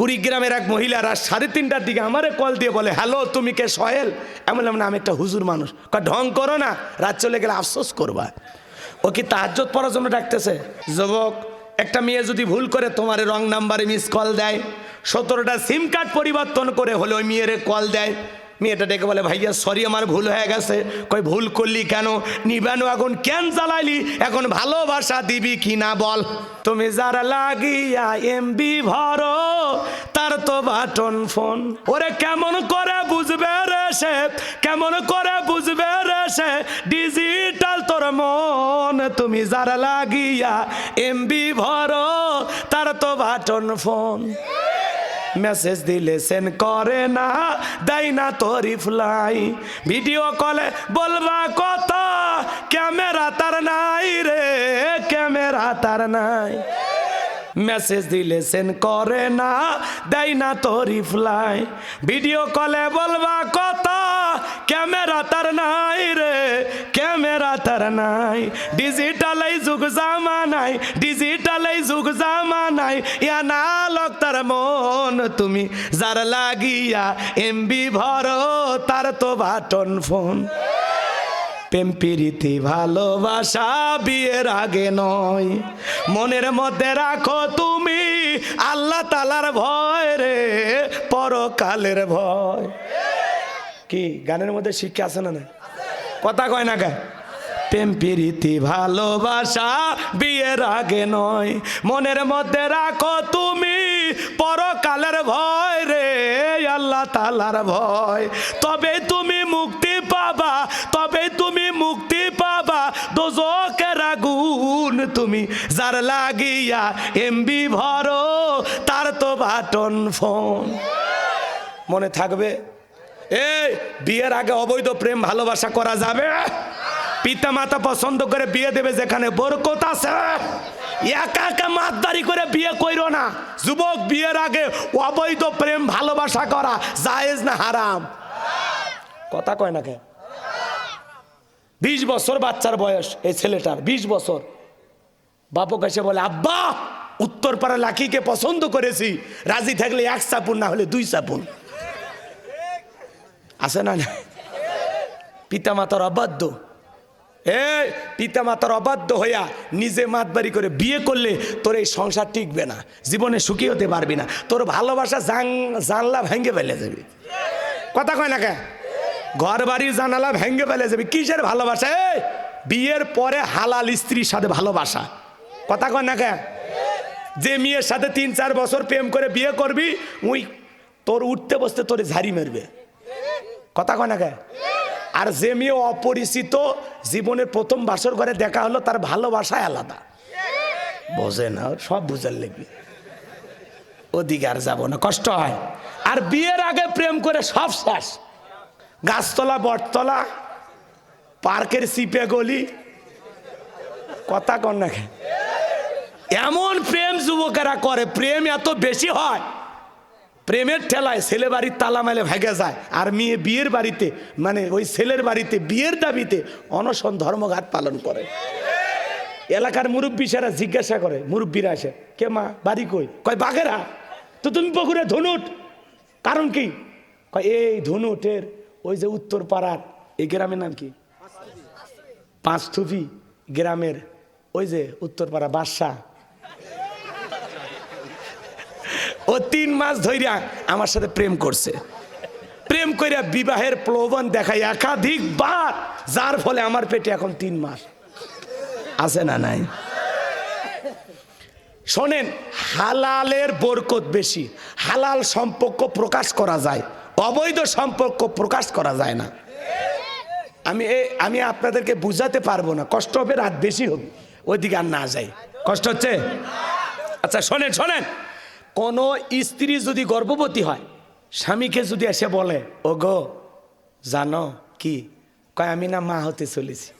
কুড়িগ্রামের এক মহিলা রাত 3:30টার দিকে আমারে কল দিয়ে বলে, হ্যালো তুমি কে সোহেল? আমি বললাম না, আমি একটা হুজুর মানুষ। ঢং করো না, রাত চলে গেলে আফসোস করবা। ও কি তাহাজ্জুদ পড়ার জন্য ডাকতেছে? যুবক, একটা মেয়ে যদি ভুল করে তোমার রং নাম্বারে মিস কল দেয়, 17টা সিম কার্ড পরিবর্তন করে হলে ওই মেয়েরে কল দেয়, মেয়েটা ডেকে বলে, ভাইয়া সরি আমার ভুল হয়ে গেছে। কই ভুল করলি কেন? নিবানো আগুন কেন জ্বালাইলি? এখন ভালোবাসা দিবি কি না বল? তুমি যারা লাগিয়া এমবি ভরো তার তো বাটন ফোন। ওরে কেমন করে বুঝবে রে সে, কেমন করে বুঝবে রে সে ডিজিটাল তোর মন। তুমি যারা লাগিয়া এমবি ভরো তার তো বাটন ফোন। মেসেজ দিলে সেন্ড করে না, দেয় না তো রিপ্লাই। ভিডিও কলে বলবা কথা, ক্যামেরা তার নাই রে, ক্যামেরা তার নাই। মেসেজ দিলে সেন্ড করে না, দেয় না তো রিপ্লাই। ভিডিও কলে বলবা কথা, ক্যামেরা তার নাই রে, ক্যামেরা তার নাই। ডিজিটাল এই যুগ জামানাই, ডিজিটাল এই যুগ জামানাই, ইয়া না লক তার মন। তুমি যার লাগিয়া এমবি ভরো তার তো বাটন ফোন। প্রেম প্রীতি ভালোবাসা বিয়ের আগে নয়, মনের মধ্যে রাখো তুমি আল্লাহ তাআলার ভয় রে, পরকালের ভয়। কি গানের মধ্যে শিক্ষা আছে না? কথা কয় না কে? প্রেম প্রীতি ভালোবাসা বিয়ের আগে নয়, মনের মধ্যে রাখো তুমি পরকালের ভয় রে, আল্লাহ তাআলার ভয়। তবে তুমি মুক্তি পাবা, তবে তুমি মুক্তি পাবা দোজখের আগুন। তুমি যার লাগিয়া এমবি ভরো তার তো বাটন ফোন। মনে থাকবে? এই বিয়ের আগে অবৈধ প্রেম ভালোবাসা করা যাবে? পিতা মাতা পছন্দ করে বিয়ে দেবে যেখানে বরকত আছে। একা একা মাতদারি করে বিয়ে কইরো না। যুবক, বিয়ের আগে অবৈধ প্রেম ভালোবাসা করা জায়েজ না হারাম? কথা কয় না কে? 20 বছর বাচ্চার বয়স এই ছেলেটার, 20 বছর। বাপু কাছে বলে, আব্বা উত্তরপাড়া লাকিকে পছন্দ করেছি, রাজি থাকলে 1 চাপুন, না হলে 2 চাপুন। আছে না? পিতা মাতার অবাধ্য। এই পিতা মাতার অবাধ্য হইয়া নিজে মাতবাড়ি করে বিয়ে করলে তোর এই সংসার টিকবে না, জীবনে সুখী হতে পারবি না। তোর ভালোবাসা জানলা ভেঙে ফেলে যাবে। কথা কয় না কে? ঘর বাড়ির জানালা ভেঙে ফেলে যাবে। কিসের ভালোবাসা? এই বিয়ের পরে হালাল স্ত্রীর সাথে ভালোবাসা। কথা কয় না কে? যে মেয়ের সাথে 3-4 বছর প্রেম করে বিয়ে করবি, ওই তোর উঠতে বসতে তোর ঝাড়ি মারবে। কথা কয় না কে? আর যে মেয়ে অপরিচিত জীবনের প্রথম বাসর ঘরে দেখা হলো, তার ভালোবাসায় আলাদা। বোঝে না, সব বুঝার লাগবে। ওদিকে আর যাবো না, কষ্ট হয়। আর বিয়ের আগে প্রেম করে সব শেষ। গাছতলা, বটতলা, পার্কের সিপে গলি। কথা কন না কে? এমন প্রেম যুবকেরা করে, প্রেম এত বেশি হয়, প্রেমের ঠেলায় ছেলে বাড়ির তালা মেলে ভেগে যায়। আর মেয়ে বিয়ের বাড়িতে, মানে ওই ছেলের বাড়িতে বিয়ের দাবিতে অনশন ধর্মঘাট পালন করে। এলাকার মুরব্বী সারা জিজ্ঞাসা করে, মুরব্বীরা আসে, কে মা বাড়ি কই? কয় বাঘেরা। তো তুমি পুকুরে ধনুট, কারণ কি? কয় এই ধনুটের ওই যে উত্তর পাড়ার এই গ্রামের নাম কি? পাঁচথুপি গ্রামের ওই যে উত্তর পাড়া বাদশা, ও 3 মাস ধইরা আমার সাথে প্রেম করছে। প্রেম কইরা বিবাহের প্রলোভন দেখায় একাধিকবার, যার ফলে আমার পেটে এখন 3 মাস। আছে না নাই? শোনেন, হালালের বরকত বেশি। হালাল সম্পর্ক প্রকাশ করা যায়, অবৈধ সম্পর্ক প্রকাশ করা যায় না। আমি আপনাদেরকে বুঝাতে পারবো না, কষ্ট হবে, রাত বেশি হবে, ওইদিকে আর না যাই। কষ্ট হচ্ছে? আচ্ছা শোনেন, শোনেন, কোন স্ত্রী যদি গর্ভবতী হয়, স্বামীকে যদি এসে বলে, ও গো জানো কি? কয় আমি না মা হতে চলেছি।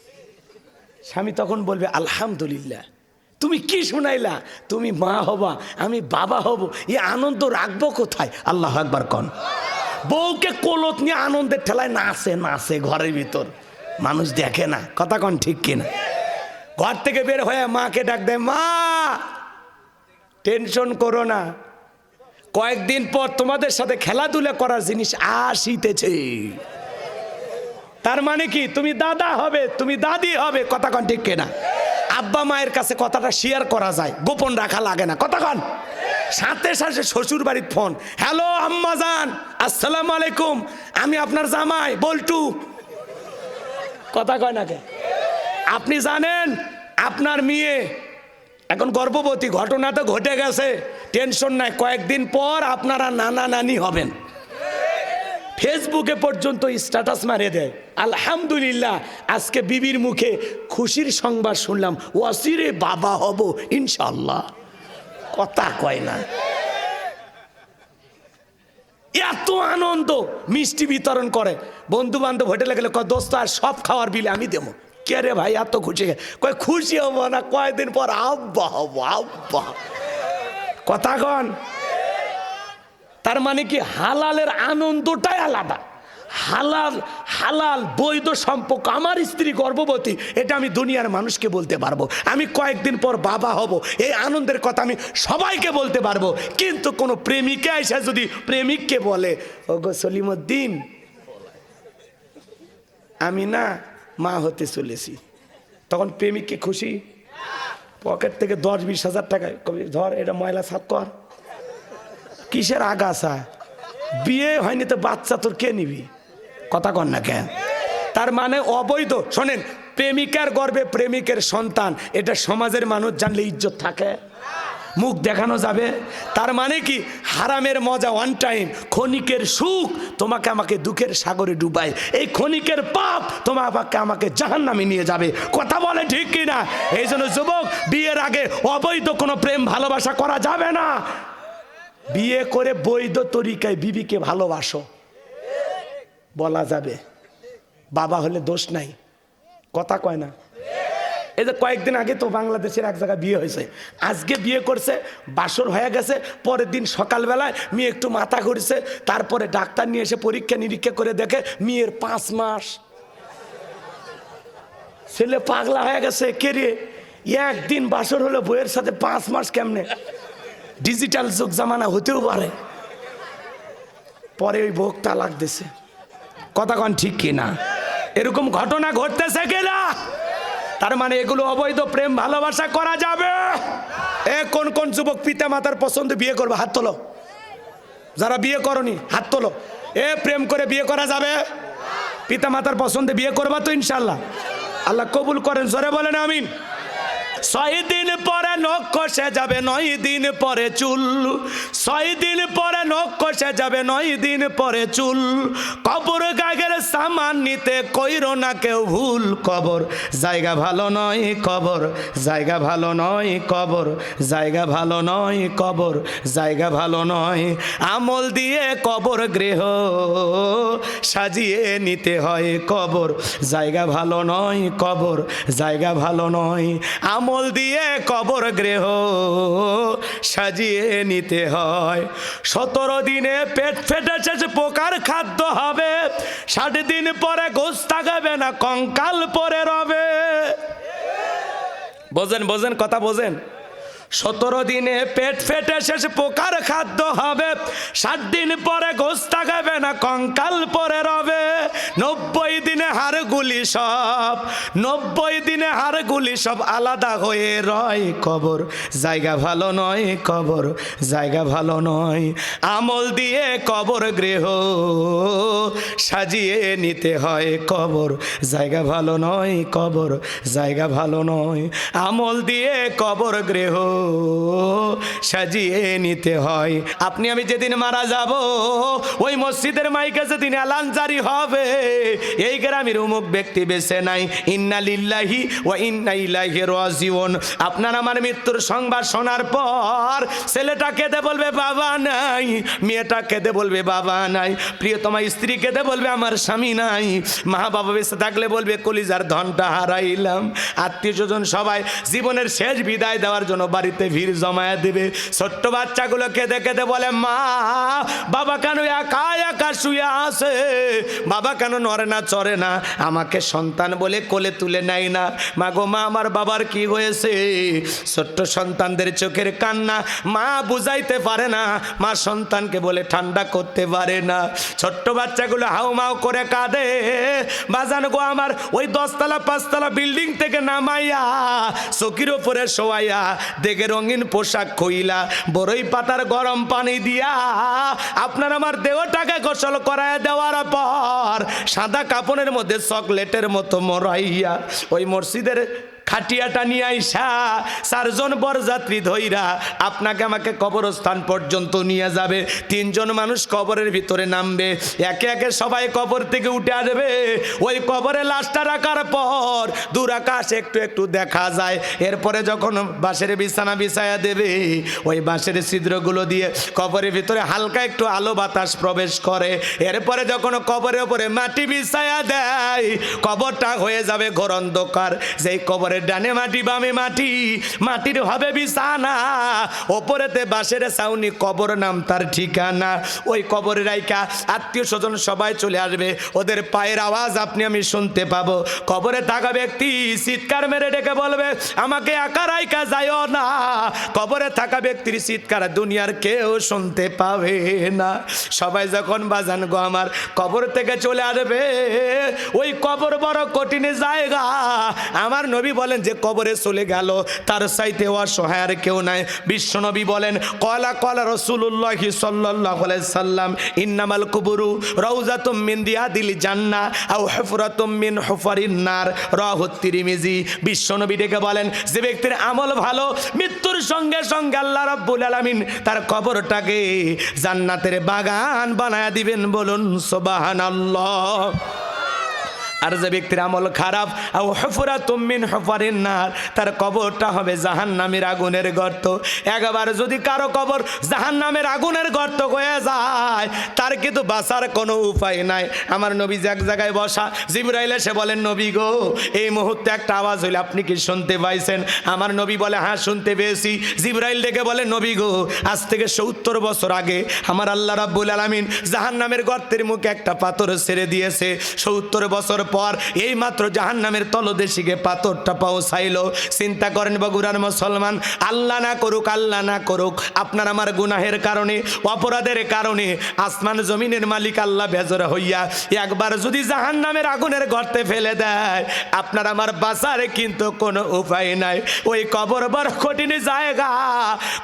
স্বামী তখন বলবে, আলহামদুলিল্লাহ। তুমি কি শুনাইলা? তুমি মা হবা, আমি বাবা হব, এই আনন্দ রাখবো কোথায়? আল্লাহু আকবার কন। বউকে কোলত নিয়ে আনন্দের ঠেলায় নাচে নাচে ঘরের ভিতর, মানুষ দেখে না। কথা কন ঠিক কিনা? ঘর থেকে বের হয়ে মাকে ডাক দেয়, মা টেনশন করো না, কয়েকদিন পর তোমাদের সাথে খেলাধুলা করার জিনিস আসিতেছে। তার মানে কি তুমি দাদা হবে, তুমি দাদি হবে, কথা কন ঠিক কিনা? আব্বা মায়ের কাছে কথাটা শেয়ার করা যায়, গোপন রাখা লাগে না, কথা কন। সাথে সাথে শ্বশুর বাড়ির ফোন, হ্যালো আম্মাজান, আসসালামু আলাইকুম, আমি আপনার জামাই বল্টু, কথা কয় না কে? আপনি জানেন আপনার মেয়ে এখন গর্ভবতী, ঘটনা তো ঘটে গেছে, টেনশন নাই, কয়েকদিন পর আপনারা নানা নানি হবেন। ফেসবুকে পর্যন্ত স্ট্যাটাস মারে দেয়, আলহামদুলিল্লাহ আজকে বিবির মুখে খুশির সংবাদ শুনলাম, ওয়াসিরে বাবা হব ইনশাল্লাহ, কথা কয় না। এত আনন্দ, মিষ্টি বিতরণ করে, বন্ধু বান্ধব হোটেলে গেলে কয় দোস্ত আর সব খাওয়ার বিলে আমি দেবো। কে রে ভাই এত খুশি? কয় খুশি হবো না, কয়েকদিন পর আব্বা হবো, আব্বা, কথা কন। তার মানে কি হালালের আনন্দটাই আলাদা। হালাল হালাল বৈধ সম্পর্ক, আমার স্ত্রী গর্ভবতী, এটা আমি দুনিয়ার মানুষকে বলতে পারবো, আমি কয়েকদিন পর বাবা হব, এই আনন্দের কথা আমি সবাইকে বলতে পারবো। কিন্তু কোনো প্রেমিকা এসে যদি প্রেমিককে বলে, ওগো সলিমুদ্দিন আমি না মা হতে চলেছি, তখন প্রেমিককে খুশি, পকেট থেকে 10-20 হাজার টাকা কবি ধর, এটা ময়লা সাফ কর, কিসের আগাছা, বিয়ে হয়নি তো বাচ্চা তোর কে নিবি, কথা কন না কেন? তার মানে অবৈধ। শোনেন, প্রেমিকার গর্ভে প্রেমিকের সন্তান, এটা সমাজের মানুষ জানলে ইজ্জত থাকে, মুখ দেখানো যাবে। তার মানে কি হারামের মজা ওয়ান টাইম, ক্ষণিকের সুখ তোমাকে আমাকে দুঃখের সাগরে ডুবায়, এই ক্ষণিকের পাপ তোমাকে আমাকে জাহান্নামে নিয়ে যাবে, কথা বলে ঠিক কিনা? এই জন্য যুবক, বিয়ের আগে অবৈধ কোনো প্রেম ভালোবাসা করা যাবে না। বিয়ে করে বৈধ তরিকায় বিবিকে ভালোবাসো, বলা যাবে, বাবা হলে দোষ নাই, কথা কয় না? এই যে কয়েকদিন আগে তো বাংলাদেশের এক জায়গায় বিয়ে হয়েছে, আজকে বিয়ে করছে, বাসর হয়ে গেছে, পরের দিন সকালবেলায় মেয়ে একটু মাথা ঘুরছে, তারপরে ডাক্তার নিয়ে এসে পরীক্ষা নিরীক্ষা করে দেখে মেয়ের 5 মাস। ছেলে পাগলা হয়ে গেছে, কে রে একদিন বাসর হলো বইয়ের সাথে 5 মাস কেমনে? ডিজিটাল যুগ জামানা হতেও পারে। পরে ওই ভোগ তালাক দিছে, কথা কন ঠিক কিনা? এরকম ঘটনা ঘটতেছে কিনা? তার মানে এগুলো অবৈধ প্রেম ভালোবাসা করা যাবে। এ কোন কোন যুবক পিতা মাতার পছন্দ বিয়ে করবে, হাত তোলো। যারা বিয়ে করনি হাত তোলো। এ প্রেম করে বিয়ে করা যাবে? পিতা মাতার পছন্দে বিয়ে করবা তো ইনশাল্লাহ? আল্লাহ কবুল করেন, জোরে বলেন আমিন। 6 দিন পরে নখ কষে যাবে, 9 দিন পরে চুল, 6 দিন পরে নখ কষে যাবে, 9 দিন পরে চুল, কবর গাগের সামান নিতে কইরো না কেউ ভুল, কবর জায়গা ভালো নয়, কবর জায়গা ভালো নয়, কবর জায়গা ভালো নয়, কবর জায়গা ভালো নয়, আমল দিয়ে কবর গৃহ সাজিয়ে নিতে হয়, কবর জায়গা ভালো নয়, কবর জায়গা ভালো নয়, আমল দিয়ে কবর গৃহ সাজিয়ে নিতে হয়। 17 দিনে পেট ফেটে শেষ পোকার খাদ্য হবে, 60 দিন পরে গোশ থাকবে না, কঙ্কাল পরে রবে। বোঝেন বোঝেন কথা বোঝেন? 17 দিনে পেট ফেটে শেষ পোকার খাদ্য হবে, 60 দিন পরে গোশ থাকবে না, কঙ্কাল পরে রবে। 90 দিনে হাড়গুলি সব, 90 দিনে হাড়গুলি সব আলাদা হয়ে রয়, কবর জায়গা ভালো নয়, কবর জায়গা ভালো নয়, আমল দিয়ে কবর গৃহ সাজিয়ে নিতে হয়, কবর জায়গা ভালো নয়, কবর জায়গা ভালো নয়, আমল দিয়ে কবর গৃহ সাজিয়ে নিতে হয়। আপনি আমি যেদিন মারা যাব, ওই মসজিদের মাইকে যেদিন এলান জারি হবে, এই গ্রামের অমুক ব্যক্তি বেঁচে নাই, ইন্না লিল্লাহি ওয়া ইন্না ইলাইহি রাজিউন। আপনার আমার মৃত্যুর সংবাদ শোনার পর ছেলেটা কেঁদে বলবে বাবা নাই, মেয়েটা কেঁদে বলবে বাবা নাই, প্রিয়তমা স্ত্রী কেঁদে বলবে আমার স্বামী নাই, মা বাবা বেঁচে থাকলে বলবে কলিজার ধনটা হারাইলাম। আত্মীয় স্বজন সবাই জীবনের শেষ বিদায় দেওয়ার জন্য বাড়িতে ভিড় জমায়া দিবে। ছোট্ট বাচ্চাগুলো কেঁদে কেঁদে বলে মা বাবা কেন একা একা শুয়ে আছে, বাবা কেন নড়ে না চড়ে না, আমাকে সন্তান বলে কোলে তুলে নেয় না। মা গো মা, আমার বাবার কি হয়েছে? ছোট্ট সন্তানদের চোখের কান্না মা বুঝাইতে পারে না, মা সন্তানকে বলে ঠান্ডা করতে পারে না। ছোট্ট বাচ্চাগুলো হাউমাউ করে কাঁদে। বাজান গো আমার, ওই 10 তলা 5 তলা বিল্ডিং থেকে নামাইয়া চকির উপরে শোয়াইয়া দেখে রঙিন পোশাক খইলা বড়ই পাতার গরম পানি দিয়া আপনার আমার দেহটাকে গোসল করায় দেওয়ার পর সাদা কাপড়ের মধ্যে চকলেটের মতো মরাইয়া ওই মসজিদের খাটিয়াটা নিয়ে আইসা 4 জন বরযাত্রী ধইরা আপনাকে আমাকে কবরস্থান পর্যন্ত নিয়ে যাবে। 3 জন মানুষ কবরের ভিতরে নামবে, একে একে সবাই কবর থেকে উঠে আসবে। ওই কবরে লাশটা রাখার পর দূর আকাশ একটু একটু দেখা যায়। এরপরে যখন বাঁশের বিছানা বিছায়া দেবে, ওই বাঁশের ছিদ্রগুলো দিয়ে কবরের ভিতরে হালকা একটু আলো বাতাস প্রবেশ করে। এরপরে যখন কবরের উপরে মাটি বিছায়া দেয়, কবরটা হয়ে যাবে ঘোর অন্ধকার। যেই কবরের ডানে মাটি বামে মাটি, মাটির হবে বিছানা, ওপরেতে বাঁশের ছাউনি, কবর নাম তার ঠিকানা। ওই কবরে রাইকা আত্মীয় স্বজন সবাই চলে আসবে, ওদের পায়ের আওয়াজ আপনি আমি শুনতে পাবো। কবরে থাকা ব্যক্তি চিৎকার মেরে ডেকে বলবে, আমাকে একা রাইকা যাইও না। কবরে থাকা ব্যক্তির চিৎকার দুনিয়ার কেউ শুনতে পাবে না। সবাই যখন বাজান গো আমার কবর থেকে চলে আসবে, ওই কবর বড় কঠিন জায়গা। আমার নবী বলেন যে কবরে চলে গেল তার চাইতে অসহায় আর কেউ নাই। বিশ্বনবী বলেন, কলা কলা রাসূলুল্লাহি সাল্লাল্লাহু আলাইহি সাল্লাম, ইন্নামাল কুবুরু রাউযাতুম মিন রিয়াদিল জান্নাহ আও হুফরাতুম মিন হুফারিন নার, রাওয়াহু তিরমিজি। বিশ্বনবী ডেকে বলেন, যে ব্যক্তির আমল ভালো, মৃত্যুর সঙ্গে সঙ্গে আল্লাহ রাব্বুল আলামিন তার কবরটাকে জান্নাতের বাগান বানায়া দিবেন। বলুন সুবহানাল্লাহ। আর যে ব্যক্তির আমল খারাপ, আও হুফরাতুম মিন হুফারিন নার, তার কবরটা হবে জাহান্নামের আগুনের গর্ত। একবার যদি কারো কবর জাহান্নামের আগুনের গর্ত হয়ে যায়, তার কিন্তু বাঁচার কোনো উপায় নাই। আমার নবী এক জায়গায় বসা, জিবরাইল এসে বলেন, নবী গো এই মুহূর্তে একটা আওয়াজ হইলে আপনি কি শুনতে পাইছেন? আমার নবী বলে, হ্যাঁ শুনতে পেয়েছি। জিবরাইল ডেকে বলে, নবী গো আজ থেকে 70 বছর আগে আমার আল্লাহ রাব্বুল আলামিন জাহান্নামের গর্তের মুখে একটা পাথর ছেড়ে দিয়েছে। 70 বছর পর এই মাত্র জাহান্নামের তলদেশে পাথরটা পৌঁছাইলো। চিন্তা করেন বগুড়ার মুসলমান, আল্লাহ না করুক, আল্লাহ না করুক, আপনার আমার গুনাহের কারণে, অপরাধের কারণে আসমান জমিনের মালিক আল্লাহ বেজর হইয়া একবার যদি জাহান্নামের আগুনের গর্তে ফেলে দেয়, আপনার আমার বাঁচার কিন্তু কোনো উপায় নাই। ওই কবর বড় কঠিন জায়গা।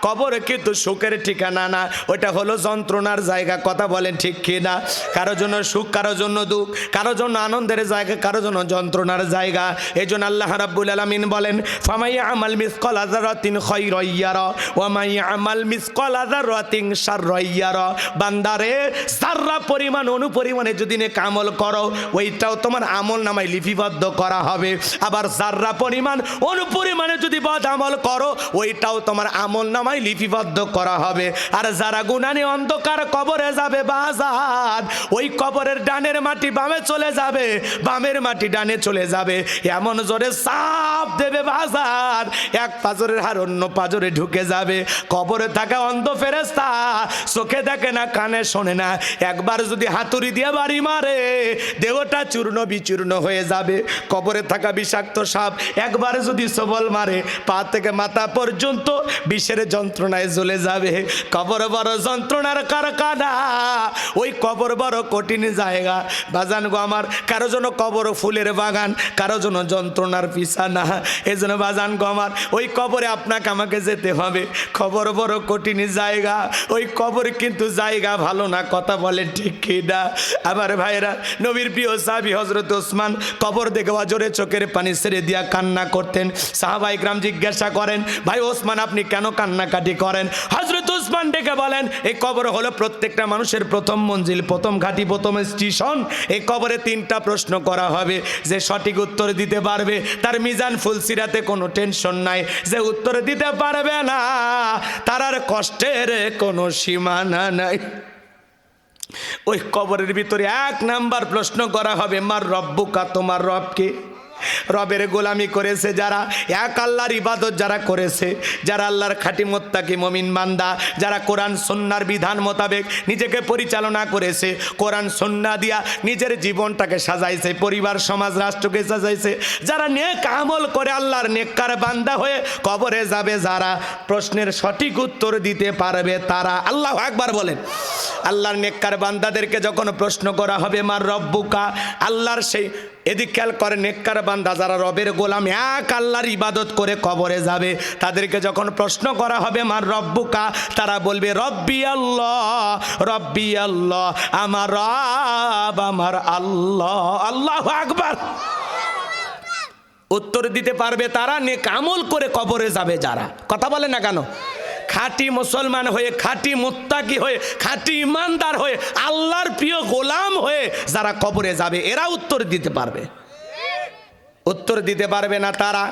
কবর কিন্তু সুখের ঠিকানা না, ওটা হলো যন্ত্রণার জায়গা। কথা বলেন ঠিক কিনা? কারো জন্য সুখ, কারো জন্য দুঃখ, কারো জন্য আনন্দের জায়গা, কারো জন্য যন্ত্রণার জায়গা। এই জন্য আল্লাহ রাব্বুল আলামিন বলেন, ফামাইয়া আমাল মিসকালা যারাতিন খায়রান ইয়ারা ওয়া মাইয়া আমাল মিসকালা যারাতিন শাররান ইয়ারা। বান্দারে যাররা পরিমাণ অনুপরিমাণে যদি নেক আমল করো, ওইটাও তোমার আমল নামায় লিপিবদ্ধ করা হবে। আবার যাররা পরিমাণ অনুপরিমাণে যদি বদ আমল করো, ওইটাও তোমার আমল নামায় লিপিবদ্ধ করা হবে। আর যারা গুনাহ নিয়ে অন্ধকার কবরে যাবে বাজার, ওই কবরের ডানের মাটি বামে চলে যাবে, বামের মাটি ডানে চলে যাবে। এমন জোরে চাপ দেবে বাজার, এক পাজরের হার অন্য পাজরে ঢুকে যাবে। কবরে থাকা অন্ধ ফেরেশতা চোখে দেখে না, কানে শোনে না, একবার যদি হাতুড়ি দিয়ে বাড়ি মারে, দেহটা চূর্ণ বিচূর্ণ হয়ে যাবে। কবরে থাকা বিষাক্ত সাপ একবার যদি সবল মারে, পা থেকে মাথা পর্যন্ত বিষের যন্ত্রণায় জ্বলে যাবে। কবর বড় যন্ত্রণার কারখানা, ওই কবর বড় কঠিন জায়গা। বাজান গো আমার, কারো জন্য কবর ফুলের বাগান, কারো জন্য যন্ত্রণার বিছানা। এই জন্য বাজান গো আমার, ওই কবরে আপনাকে আমাকে যেতে হবে। কবর বড় কঠিন জায়গা, ওই কবর কিন্তু জায়গা ভালো না। কথা বলে ঠিক কিনা? আবার ভাইরা, নবীর প্রিয় সাহাবী হযরত ওসমান কবর দেখে অজরে চোখের পানি ছেড়ে দিয়া কান্না করতেন। সাহাবায়ে কেরাম জিজ্ঞাসা করেন, ভাই ওসমান আপনি কেন কান্নাকাটি করেন? হযরত ওসমান ডেকে বলেন, এই কবর হলো প্রত্যেকটা মানুষের প্রথম মঞ্জিল, প্রথম ঘাঁটি, প্রথম স্টেশন। এই কবরে 3টা প্রশ্ন করা হবে। যে সঠিক উত্তর দিতে পারবে তার মিজান ফুলসিরাতে কোনো টেনশন নাই। যে উত্তর দিতে পারবে না তার আর কষ্টের কোনো সীমানা নাই। ওই কবরের ভিতরে 1 নাম্বার প্রশ্ন করা হবে, মার রব্বুকা, তোমার রব কে? রবের গোলামি করেছে যারা, এক আল্লাহর ইবাদত যারা করেছে, যারা আল্লাহর খাঁটি মুত্তাকি মুমিন বান্দা, যারা কোরআন সুন্নাহর বিধান মোতাবেক নিজেকে পরিচালনা করেছে, কোরআন সুন্নাহ দিয়া নিজের জীবনটাকে সাজাইছে, পরিবার সমাজ রাষ্ট্রকে সাজাইছে, যারা নেক আমল করে আল্লাহর নেককার বান্দা হয়ে কবরে যাবে, যারা প্রশ্নের সঠিক উত্তর দিতে পারবে তারা। আল্লাহু আকবার বলেন। আল্লাহর নেককার বান্দাদেরকে যখন প্রশ্ন করা হবে মার রব্বুকা, আল্লাহর সেই এদিক খেয়াল করে, নেককার বান্দা যারা রবের গোলাম এক আল্লাহর ইবাদত করে কবরে যাবে, তাদেরকে যখন প্রশ্ন করা হবে মার রব্বুকা, তারা বলবে রব্বি আল্লাহ, রব্বি আল্লাহ, আমার রব আমার আল্লাহ। আল্লাহু আকবার। উত্তর দিতে পারবে তারা নেক আমল করে কবরে যাবে যারা। কথা বলে না কেন? খাঁটি মুসলমান হয়ে, খাঁটি মুত্তাকি হয়ে, খাঁটি ইমানদার হয়ে, আল্লাহর প্রিয় গোলাম হয়ে যারা কবরে যাবে এরা উত্তর দিতে পারবে। উত্তর দিতে পারবে না তারা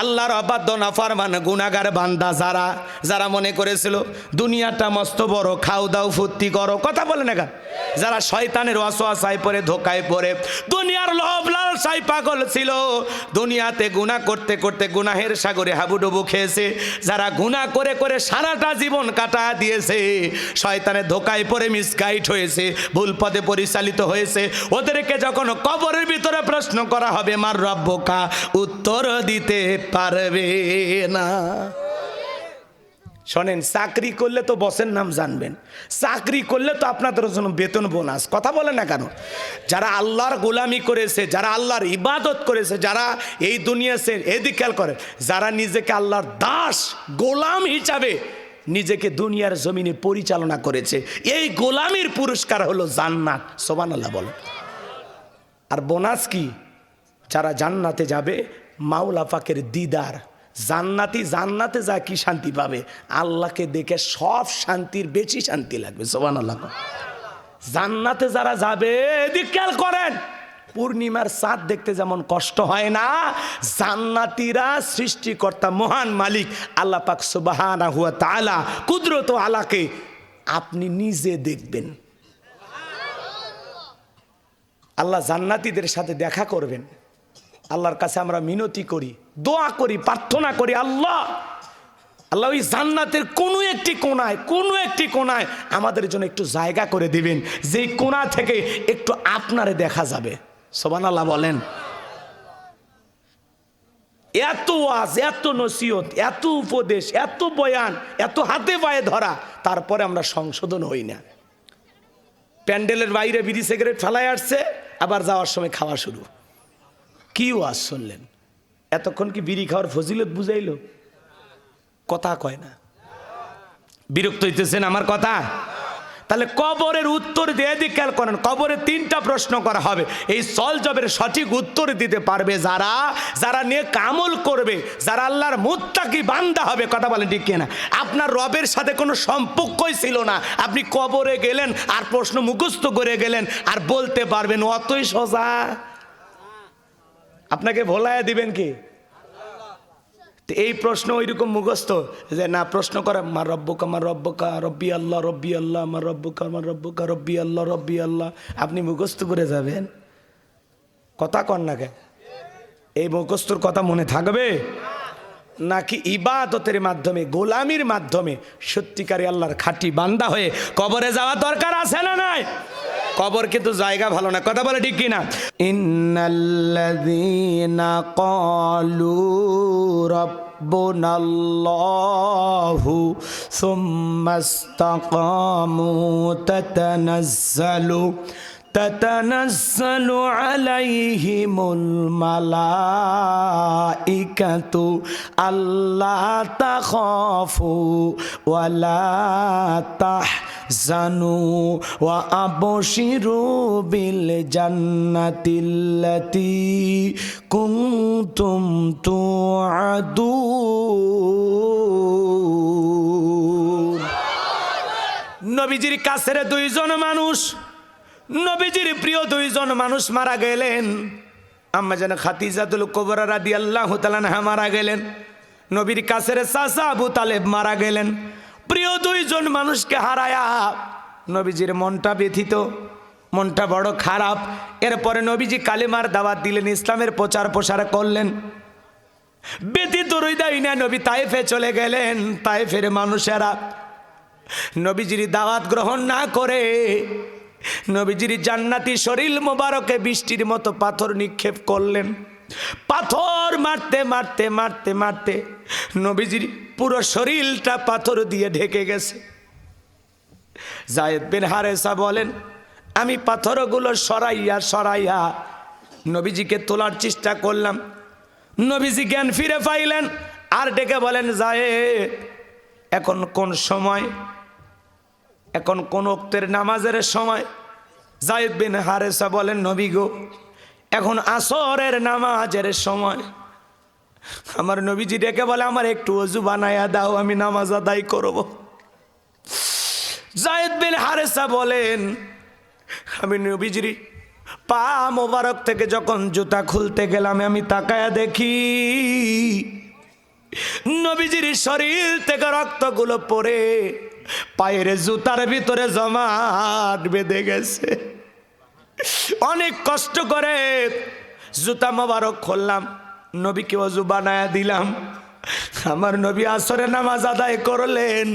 আল্লাহর অবাধ্য নাফরমান গুনাহগার বান্দা যারা, যারা মনে করেছিল দুনিয়াটা মস্ত বড়, খাও দাও ফুর্তি করো। কথা বলে না কেন? যারা শয়তানের ওয়াসওয়াসায় পড়ে, ধোকায় পড়ে, দুনিয়ার লোভ লালসায় পাগল ছিল, দুনিয়াতে গুনাহ করতে করতে গুনাহের সাগরে হাবুডুবু খেয়েছে, যারা গুনাহ করে করে সারাটা জীবন কাটা দিয়েছে, শয়তানের ধোকায় পড়ে মিসগাইড হয়েছে, ভুল পথে পরিচালিত হয়েছে, ওদেরকে যখন কবরের ভিতরে প্রশ্ন করা হবে মার রব্বুকা, উত্তর দিতে পারবে না। শোনেন, চাকরি করলে তো বসের নাম জানবেন, চাকরি করলে তো আপনাদের জন্য বেতন বোনাস। কথা বলে না কেন? যারা আল্লাহর গোলামি করেছে, যারা আল্লাহর ইবাদত করেছে, যারা এই দুনিয়াতে এদিক খেয়াল করে, যারা নিজেকে আল্লাহর দাস গোলাম হিসাবে নিজেকে দুনিয়ার জমিনে পরিচালনা করেছে, এই গোলামির পুরস্কার হলো জান্নাত। সুবহানাল্লাহ বলো। আর বোনাস কি? যারা জান্নাতে যাবে, মাওলা পাকের দিদার, জান্নাতি জান্নাতে যা কি শান্তি পাবে, আল্লাহকে দেখে সব শান্তির বেশি শান্তি লাগবে। সুবহানাল্লাহ। জান্নাতে যারা যাবে, এদিক খেয়াল করেন, পূর্ণিমার চাঁদ দেখতে যেমন কষ্ট হয় না, জান্নাতীরা সৃষ্টিকর্তা মহান মালিক আল্লাহ পাক সুবহানাহু ওয়া তাআলা কুদরত আলাকে আপনি নিজে দেখবেন। আল্লাহ জান্নাতীদের সাথে দেখা করবেন। আল্লাহর কাছে আমরা মিনতি করি, দোয়া করি, প্রার্থনা করি, আল্লাহ আল্লাহ ওই জান্নাতের কোনো একটি কোনায় আমাদের জন্য একটু জায়গা করে দিবেন, যেই কোণা থেকে একটু আপনারে দেখা যাবে। সুবহানাল্লাহ বলেন। এত ওয়াজ, এত নসিহত, এত উপদেশ, এত বয়ান, এত হাতে পায়ে ধরা, তারপরে আমরা সংশোধন হই না। প্যান্ডেলের বাইরে বিড়ি সিগারেট ফেলায় আসছে, আবার যাওয়ার সময় খাওয়া শুরু। কি ওয়াজ শুনলেন? এতক্ষণ কি বিড়ি খাওয়ার ফজিলত বুঝাইলো? কথা কয় না। বিরক্ত হইতেছেন আমার কথা? তাহলে কবরের উত্তর দিয়ে খেয়াল করেন, কবরে 3টা প্রশ্ন করা হবে। এই সলজবের সঠিক উত্তর দিতে পারবে যারা, যারা নেক আমল করবে, যারা আল্লাহর মুত্তাকি বান্দা হবে। কথা বলেন ঠিক কিনা? আপনার রবের সাথে কোনো সম্পর্কই ছিল না, আপনি কবরে গেলেন আর প্রশ্ন মুখস্থ করে গেলেন আর বলতে পারবেন, অতই সোজা। আপনাকে ভোলায় দিবেন কি? এই প্রশ্ন ওইরকম মুখস্থ যে না, প্রশ্ন করে আমার রব্বুকা রব্বি আল্লাহ, রব্বি আল্লাহ, আমার রব্বুকা রব্বি আল্লাহ, রব্বি আল্লাহ, আপনি মুখস্থ করে যাবেন। কথা কন না কে? এই মুখস্থর কথা মনে থাকবে নাকি ইবাদতের মাধ্যমে, গোলামির মাধ্যমে সত্যিকারে আল্লাহর খাঁটি বান্দা হয়ে কবরে যাওয়া দরকার আছে না নাই? কবর কিন্তু জায়গা ভালো না। কথা বলে ঠিক কিনা? ইন্নাল্লাযীনা ক্বালু রাব্বুনাল্লাহু সুম্মাস্তাকামু তাতানাজ্জালু আলাইহিমুল মালাইকাতু আল্লা তাখাফু ওয়ালা তাহজানু ওয়া আবশিরু বিল জান্নাতিল্লাতী কুনতুম তুআদুন। নবীজির কাছের 2জন মানুষ, নবীজির প্রিয় 2জন মানুষ মারা গেলেন। আম্মা জান খাদিজাতুল কুবরা রাদিয়াল্লাহু তাআলা আনহা মারা গেলেন। নবীর কাছের চাচা আবু তালেব মারা গেলেন। প্রিয় 2জন মানুষকে হারায়া নবীজির মনটা ব্যথিত, মনটা বড় খারাপ। এরপরে নবীজি কালিমার দাওয়াত দিলেন, ইসলামের প্রচার প্রসার করলেন। ব্যতীত হৃদয় না নবী তায়েফে চলে গেলেন। তায়েফের মানুষেরা নবীজির দাওয়াত গ্রহণ না করে নবীজির জান্নাতি শরীর মোবারকে বৃষ্টির মতো পাথর নিক্ষেপ করলেন। পাথর মারতে মারতে মারতে মারতে নবীজির পুরো শরীরটা পাথর দিয়ে ঢেকে গেছে। যায়েদ বিন হারেসা বলেন, আমি পাথরগুলো সরাইয়া সরাইয়া নবীজিকে তোলার চেষ্টা করলাম। নবীজি জ্ঞান ফিরে পাইলেন, আর ডেকে বলেন, যায়েদ এখন কোন সময়? এখন কোন ওক্তের নামাজের সময়? যায়েদ বিন হারেসা বলেন, নবী গো, এখন আসরের নামাজের সময়। আমার নবীজি ডেকে বলে, আমার একটু ওযু বানায়া দাও, আমি নামাজ আদায় করব। যায়েদ বিন হারেসা বলেন, আমি নবীজির পা মোবারক থেকে যখন জুতা খুলতে গেলাম, আমি তাকায়া দেখি নবীজির শরীর থেকে রক্তগুলো পড়ে পায়ের জুতার ভিতরে জমাট বেঁধে গেছে। অনেক কষ্ট করে জুতা মোবারক খুললাম, নবীকে ওযু বানায়া দিলাম। আমার নবী আসরে নামাজ আদায় করলেন।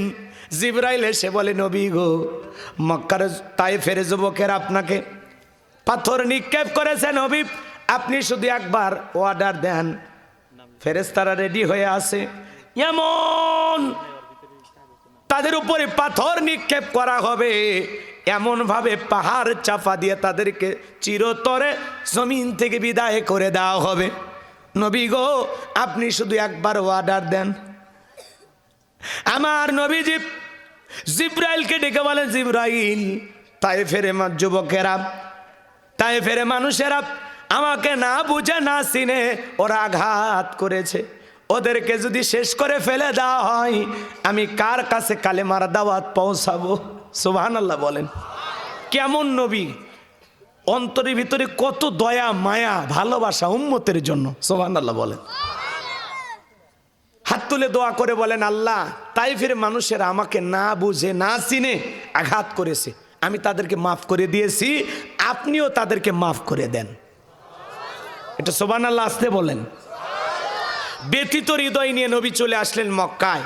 জিবরাইল এসে বলে, নবী গো, মক্কার তায়েফের যুবকের আপনাকে পাথর নিক্ষেপ করেছে, নবী আপনি শুধু একবার অর্ডার দেন, ফেরেশতারা রেডি হয়ে আছে, এমন তাদের উপরে পাথর নিক্ষেপ করা হবে, এমন ভাবে পাহাড় চাপা দিয়ে তাদেরকে চিরতরে জমিন থেকে বিদায় করে দেওয়া হবে। নবী গো, আপনি শুধু একবার অর্ডার দেন। আমার নবীজি জিবরাইলকে ডেকে বলেন, জিবরাইল, তায়েফের যুবকেরা, তায়েফের মানুষেরা আমাকে না বুঝে না চিনে ওরা আঘাত করেছে, ওদেরকে যদি শেষ করে ফেলে দেওয়া হয়, আমি কার কাছে কালেমার দাওয়াত পৌঁছাবো? সুবহানাল্লাহ বলেন। কেমন নবী, অন্তরের ভিতরে কত দয়া মায়া ভালোবাসা উম্মতের জন্য। সুবহানাল্লাহ বলেন। হাত তুলে দোয়া করে বলেন, আল্লাহ, তায়েফের মানুষেরা আমাকে না বুঝে না চিনে আঘাত করেছে, আমি তাদেরকে মাফ করে দিয়েছি, আপনিও তাদেরকে মাফ করে দেন। এটা সুবহানাল্লাহ আসতে বলেন। ব্যথিত হৃদয় নিয়ে নবী চলে আসলেন মক্কায়।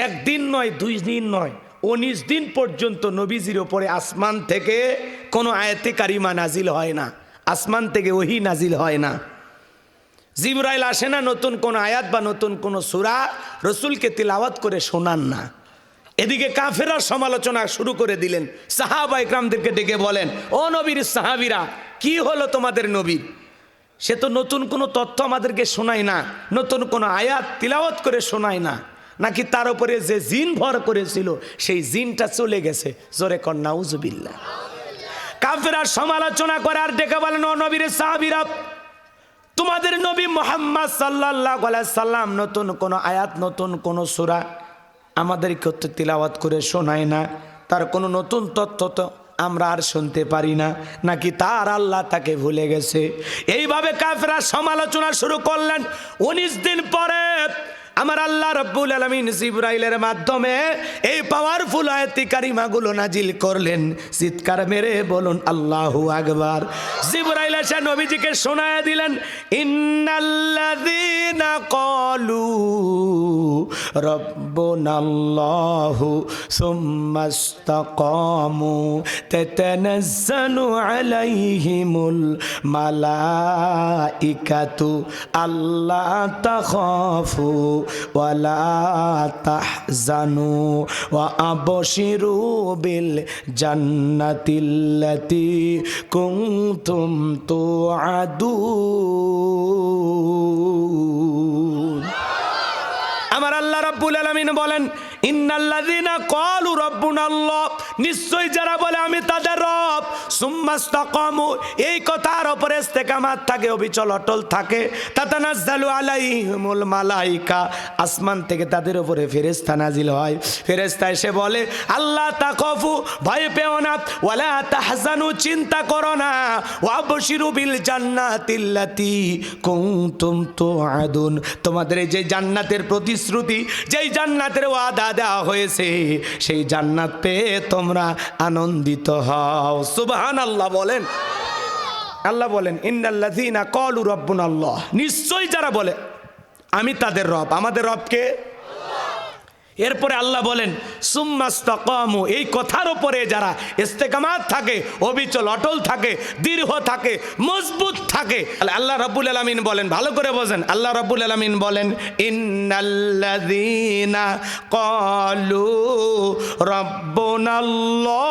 একদিন নয়, 2 দিন নয়, 19 দিন পর্যন্ত নবীজির ওপরে আসমান থেকে কোনো আয়াতে কারিমা নাজিল হয় না, আসমান থেকে ওহী নাজিল হয় না। জিবরাইল আসে না নতুন কোন আয়াত বা নতুন কোন সূরা রসুলকে তিলাওয়াত করে শোনান না। এদিকে কাফেররা সমালোচনা শুরু করে দিলেন। সাহাবা ইকরামদেরকে ডেকে বলেন, ও নবীর সাহাবীরা, কি হলো তোমাদের নবীর? সে তো নতুন কোনো তথ্য আমাদেরকে শোনায় না, নতুন কোনো আয়াত তিলাওয়াত করে শোনায় না, নাকি তার উপরে যে জিন ভর করেছিল সেই জিনটা চলে গেছে? জোরে কর নাউজুবিল্লাহ। কাফেররা সমালোচনা করে আর ডেকে বলেন, ও নবীর সাহাবীরা, তোমাদের নবী মুহাম্মদ সাল্লাল্লাহু আলাইহি সাল্লাম নতুন কোন আয়াত নতুন কোন সূরা আমাদেরকে তিলাওয়াত করে শোনায় না, তার কোনো নতুন তথ্য তো আমরা আর শুনতে পারি না, নাকি তার আল্লাহ তাকে ভুলে গেছে? এইভাবে কাফেররা সমালোচনা শুরু করলেন। 19 দিন পরে আমার আল্লাহ রাব্বুল আলামিন জিবরাইলের মাধ্যমে এই পাওয়ারফুল আয়াতি কারিমাগুলো নাজিল করলেন। চিৎকার মেরে বলুন আল্লাহু আকবার। জিবরাইল এসে নবীজিকে শোনায় দিলেন, ইন্নাল্লাযীনা ক্বালু রাব্বুনাল্লাহু সুম্মাস্তাকামু তাতানাজ্জালু আলাইহিমুল মালাইকাতু আল্লা তাখাফু ওয়ালা তাহজানু ওয়া আবশিরু বিল জান্নাতিল্লাতী কুনতুম তুআদুন। আমার আল্লাহ রাব্বুল আলামিন বলেন, ইন্নাল্লাযীনা ক্বালু রাব্বুনাল্লাহ, নিশ্চয় যারা বলে আমি তাদের রব, সুম্মাস্তাকামু, এই কথার উপরে ইস্তেকামাত থাকে, অবিচল অটল থাকে, তাতানাজ্জালু আলাইহিমুল মালাইকা, আসমান থেকে তাদের উপরে ফেরেশতা নাজিল হয়। ফেরেশতা এসে বলে, আল্লাহ তাখাফু, ভয় পেও না, ওয়ালা তাহজানু, চিন্তা করো না, ওয়াবশিরু বিল জান্নাতিল্লাতী কুনতুম তুআদুন, তোমাদের এই যে জান্নাতের প্রতিশ্রুতি, যেই জান্নাতের ওয়াদা দেওয়া হয়েছে, সেই জান্নাত পেয়ে তোমরা আনন্দিত হও। সুবহানাল্লাহ। আল্লাহ বলেন, আল্লাহ বলেন ইন্নাল্লাযীনা ক্বালু রাব্বুনাল্লাহ, নিশ্চয়ই যারা বলে আমি তাদের রব, আমাদের রবকে। এরপরে আল্লাহ বলেন সুম্মাস্তাকামু, এই কথার উপরে যারা ইস্তেকামাত থাকে, অবিচল অটল থাকে, দৃঢ় থাকে, মজবুত থাকে। আল্লাহ রাব্বুল আলামিন বলেন, ভালো করে বোঝেন, আল্লাহ রাব্বুল আলামিন বলেন ইন্নাল্লাযীনা ক্বালু রাব্বুনাল্লাহ,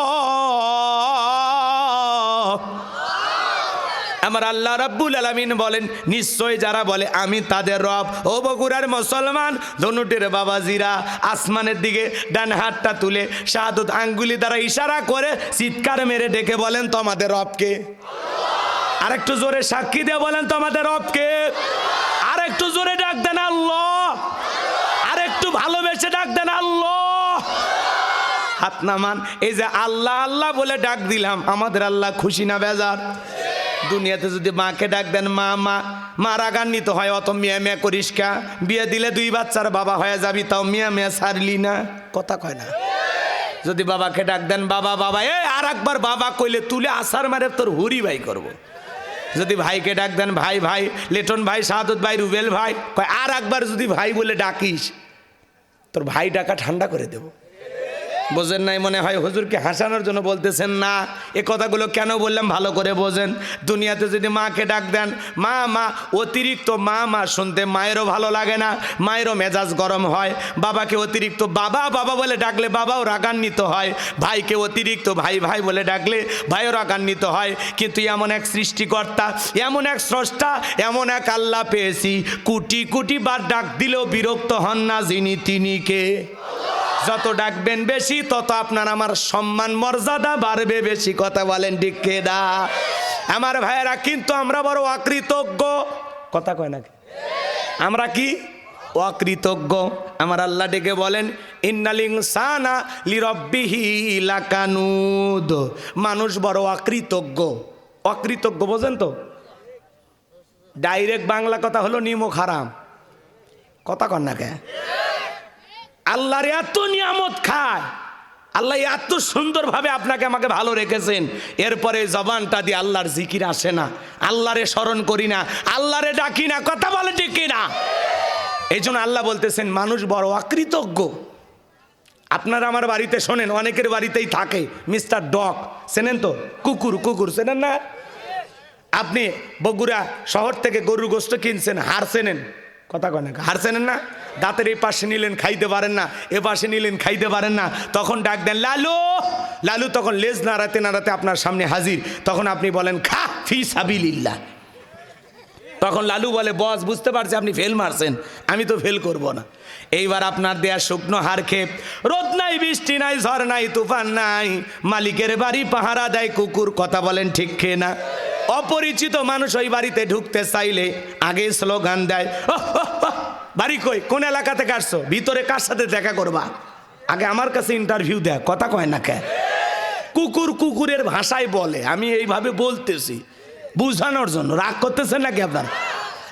আমার আল্লাহ রাব্বুল আলামিন বলেন নিশ্চয় যারা বলে আমি তাদের রব। ও বগুড়ার মুসলমান, ধনুটের বাবাজিরা, আসমানের দিকে ডান হাতটা তুলে শাহাদত আঙ্গুলি দ্বারা ইশারা করে চিৎকার মেরে ডেকে বলেন তো আমাদের রবকে। আরেকটু জোরে সাক্ষী দিয়ে বলেন তো আমাদের রবকে। আরেকটু জোরে ডাক দেন আল্লাহ, আরেকটু ভালোবেসে ডাক দেন আল্লাহ। হাত নামান। এই যে আল্লাহ আল্লাহ বলে ডাক দিলাম, আমাদের আল্লাহ খুশি না বেজার? দুনিয়াতে যদি মাকে ডাক দেন মা মা, মা রাগান্বিত হয়, অত মিয়া মিয়া করিস কা, বিয়ে দিলে 2 বাচ্চার বাবা হয়ে যাবি, তাও মিয়া মিয়া ছাড়লি না, কথা কয় না। যদি বাবাকে ডাক দেন বাবা বাবা, এ আর একবার বাবা কইলে তুলে আসার মারে তোর হুরি ভাই করবো। যদি ভাইকে ডাক দেন ভাই ভাই, লেটন ভাই, শাহাদত ভাই, রুবেল ভাই, কয় আর একবার যদি ভাই বলে ডাকিস তোর ভাই ডাকা ঠান্ডা করে দেব। বোঝেন নাই মনে হয়, হুজুরকে হাসানোর জন্য বলতেছেন না। এ কথাগুলো কেন বললাম ভালো করে বোঝেন। দুনিয়াতে যদি মাকে ডাক দেন মা মা, অতিরিক্ত মা মা শুনতে মায়েরও ভালো লাগে না, মায়েরও মেজাজ গরম হয়। বাবাকে অতিরিক্ত বাবা বাবা বলে ডাকলে বাবাও রাগান্বিত হয়, ভাইকে অতিরিক্ত ভাই ভাই বলে ডাকলে ভাইও রাগান্বিত হয়। কিন্তু এমন এক সৃষ্টিকর্তা, এমন এক স্রষ্টা, এমন এক আল্লাহ পেয়েছি, কোটি কোটি বার ডাক দিলেও বিরক্ত হন না যিনি, তিনি কে? যত ডাকবেন বেশি তত আপনার আমার সম্মান মর্যাদা বাড়বে বেশি, কথা বলেন ঠিক কিনা? আমার ভাইয়েরা, কিন্তু আমরা বড় অকৃতজ্ঞ, কথা কয় নাকি? আমরা কি অকৃতজ্ঞ? আমার আল্লাহ ডেকে বলেন ইন্নাল ইনসানা লিরাব্বিহি লাকানুদ, মানুষ বড় অকৃতজ্ঞ। অকৃতজ্ঞ বোঝেন তো? ডাইরেক্ট বাংলা কথা হলো নিমক হারাম, কথা কন না কে? আল্লাহর এত নিয়ামত খায়, আল্লাহ এত সুন্দরভাবে আপনাকে আমাকে ভালো রেখেছেন, এরপরে জবানটা দিয়ে আল্লাহর জিকির আসে না, আল্লাহরে স্মরণ করি না, আল্লাহরে ডাকি না, কথা বলে ঠিক কিনা? এই জন্য আল্লাহ বলতেছেন মানুষ বড় অকৃতজ্ঞ। আপনারা আমার বাড়িতে শোনেন, অনেকের বাড়িতেই থাকে মিস্টার ডগ, চেনেন তো? কুকুর, কুকুর চেনেন না? আপনি বগুড়া শহর থেকে গরুর গোশত কিনছেন, হাড় চেনেন, কথা কয় না? হাড় চেনেন না? দাঁতের এই পাশে নিলেন খাইতে পারেন না, এ পাশে নিলেন খাইতে পারেন না, তখন ডাক দেন লালু লালু, তখন লেজ নাড়াতে নাড়াতে আপনার সামনে হাজির, তখন আপনি বলেন খা ফি সাবিলিল্লাহ। তখন লালু বলে বস বুঝতে পারছি আপনি ফেল মারছেন, আমি তো ফেল করব না। এইবার আপনার দেয়া শুকনো হাড় খেপ, রোদ নাই বৃষ্টি নাই ঝড় নাই তুফান নাই, মালিকের বাড়ি পাহারা দেয় কুকুর, কথা বলেন ঠিক খেয়ে না? অপরিচিত মানুষ ওই বাড়িতে ঢুকতে চাইলে আগে স্লোগান দেয়, বাড়ি কই, কোন এলাকা থেকে আসছো, ভিতরে কার সাথে দেখা করবা, আগে আমার কাছে ইন্টারভিউ দেয়, কথা কয় না কে? কুকুর কুকুরের ভাষায় বলে, আমি এইভাবে বলতেছি বুঝানোর জন্য। রাগ করতেছেন নাকি আপনার?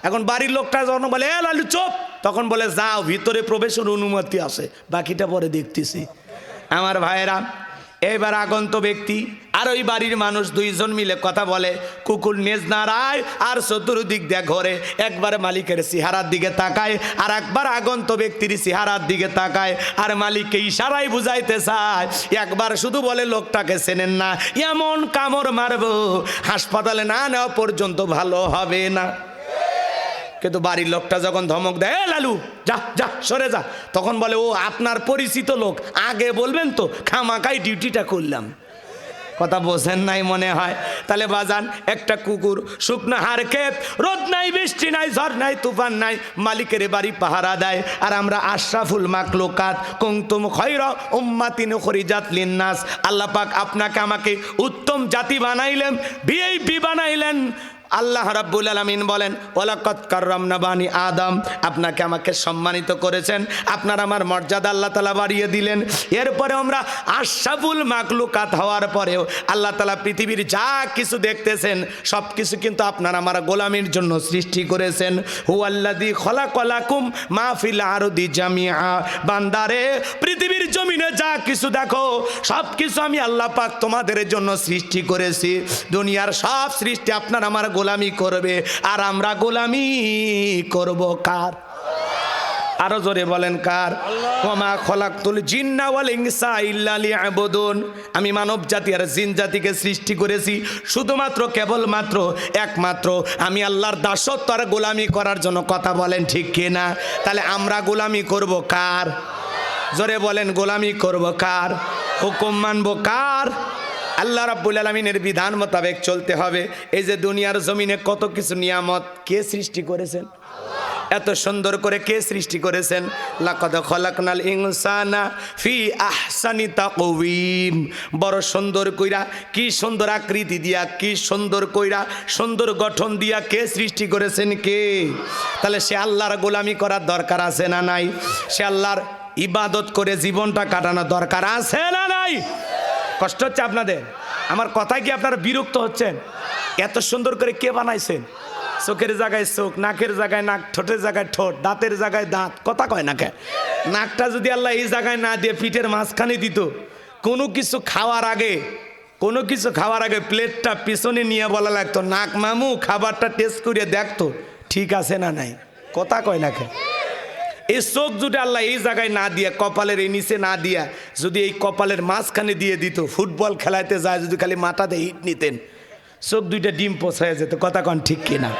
এখন বাড়ির লোকটা যখন বলে এ লালু চুপ, তখন বলে যাও ভিতরে প্রবেশের অনুমতি আছে, বাকিটা পরে দেখতেছি। আমার ভাইয়েরা, এবার আগন্ত ব্যক্তি আর ওই বাড়ির মানুষ 2 জন মিলে কথা বলে, কুকুর নেজ নাড়ায় আর চতুর্দিক দিয়ে ঘরে, একবার মালিকের চেহারার দিকে তাকায় আর একবার আগন্ত ব্যক্তির চেহারার দিকে তাকায়, আর মালিককে ইশারায় বুঝাইতে চায়, একবার শুধু বলে লোকটাকে চেনেন না, এমন কামড় মারবো হাসপাতালে না নেওয়া পর্যন্ত ভালো হবে না। কিন্তু বাড়ির লোকটা যখন ধমক দেয় এ লালু যা যা সরে যা, তখন বলে ও আপনার পরিচিত লোক, আগে বলবেন তো, খামাকাই ডিউটিটা করলাম, কথা বোঝেন নাই মনে হয়। তাহলে বাজান, একটা কুকুর শুকনো হাড় খেপ, রোদ নাই বৃষ্টি নাই ঝড় নাই তুফান নাই, মালিকের বাড়ি পাহারা দেয়, আর আমরা আশরাফুল মাখলুকাত কুনতুম খায়রা উম্মাতিন উখরিজাত লিন্নাস, আল্লাহ পাক আপনাকে আমাকে উত্তম জাতি বানাইলেন, ভিআইপি বানাইলেন, আল্লাহ রাব্বুল আলামিন বলেন ওয়ালাকাদ কাররামনা বানি আদম, আপনাকে আমাকে সম্মানিত করেছেন, আপনার আমার মর্যাদা আল্লাহ তাআলা বাড়িয়ে দিলেন। এরপরে আমরা আশরাফুল মাখলুকাত হওয়ার পরেও আল্লাহ তাআলা পৃথিবীর যা কিছু দেখতেছেন সব কিছু কিন্তু আপনার আমার গোলামির জন্য সৃষ্টি করেছেন। হুয়াল্লাযী খলাকালাকুম মা ফিল আরদি জামিআ, বান্দারে পৃথিবীর জমিনে যা কিছু দেখো সব কিছু আমি আল্লাহ পাক তোমাদের জন্য সৃষ্টি করেছি। দুনিয়ার সব সৃষ্টি আপনার আমার গোলামি করবে, আর আমরা গোলামি করব কার? আরো জোরে বলেন কার? ওয়ামা খলাকতুল জিন্না ওয়াল ইনসা ইল্লা লিয়াবুদুন, আমি মানব জাতি আর জিন জাতিকে সৃষ্টি করেছি শুধুমাত্র কেবলমাত্র একমাত্র আমি আল্লাহর দাসত্ব আর গোলামি করার জন্য। কথা বলেন ঠিক কিনা? তাহলে আমরা গোলামি করব কার? জোরে বলেন, গোলামি করব কার? হুকুম মানব কার? আল্লাহ রাব্বুল আলামিনের বিধান মোতাবেক চলতে হবে। এই যে দুনিয়ার জমিনে কত কিছু নিয়ামত কে সৃষ্টি করেছেন? এত সুন্দর করে কে সৃষ্টি করেছেন? লাকাদ খলাকনাল ইনসানা ফি আহসানি তাকওয়িম, বড় সুন্দর কইরা, কি সুন্দর আকৃতি দিয়া, কি সুন্দর কইরা, সুন্দর গঠন দিয়া কে সৃষ্টি করেছেন? কে? তাহলে সে আল্লাহর গোলামি করার দরকার আছে না নাই? সে আল্লাহর ইবাদত করে জীবনটা কাটানোর দরকার আছে না নাই? কষ্ট হচ্ছে আপনাদের? আমার কথায় কি আপনারা বিরক্ত হচ্ছেন? এত সুন্দর করে কে বানাইছেন? চোখের জায়গায় চোখ, নাকের জায়গায় নাক, ঠোঁটের জায়গায় ঠোঁট, দাঁতের জায়গায় দাঁত। কথা কয় না কে? নাকটা যদি আল্লাহ এই জায়গায় না দিয়ে পিঠের মাঝখানে দিত, কোনো কিছু খাওয়ার আগে প্লেটটা পিছনে নিয়ে বলা লাগতো, নাক মামু খাবারটা টেস্ট করে দেখতো ঠিক আছে না নাই। কথা কয় না কে? এই চোখ যদি আল্লাহ এই জায়গায় না দিয়া, কপালের এই নিচে না দিয়া, যদি এই কপালের মাঝখানে দিয়ে দিত, ফুটবল খেলাইতে যায় যদি খালি মাথাতে হিট নিতেন, চোখ দুইটা ডিম পছায় যেত। কথা কন ঠিক কিনা?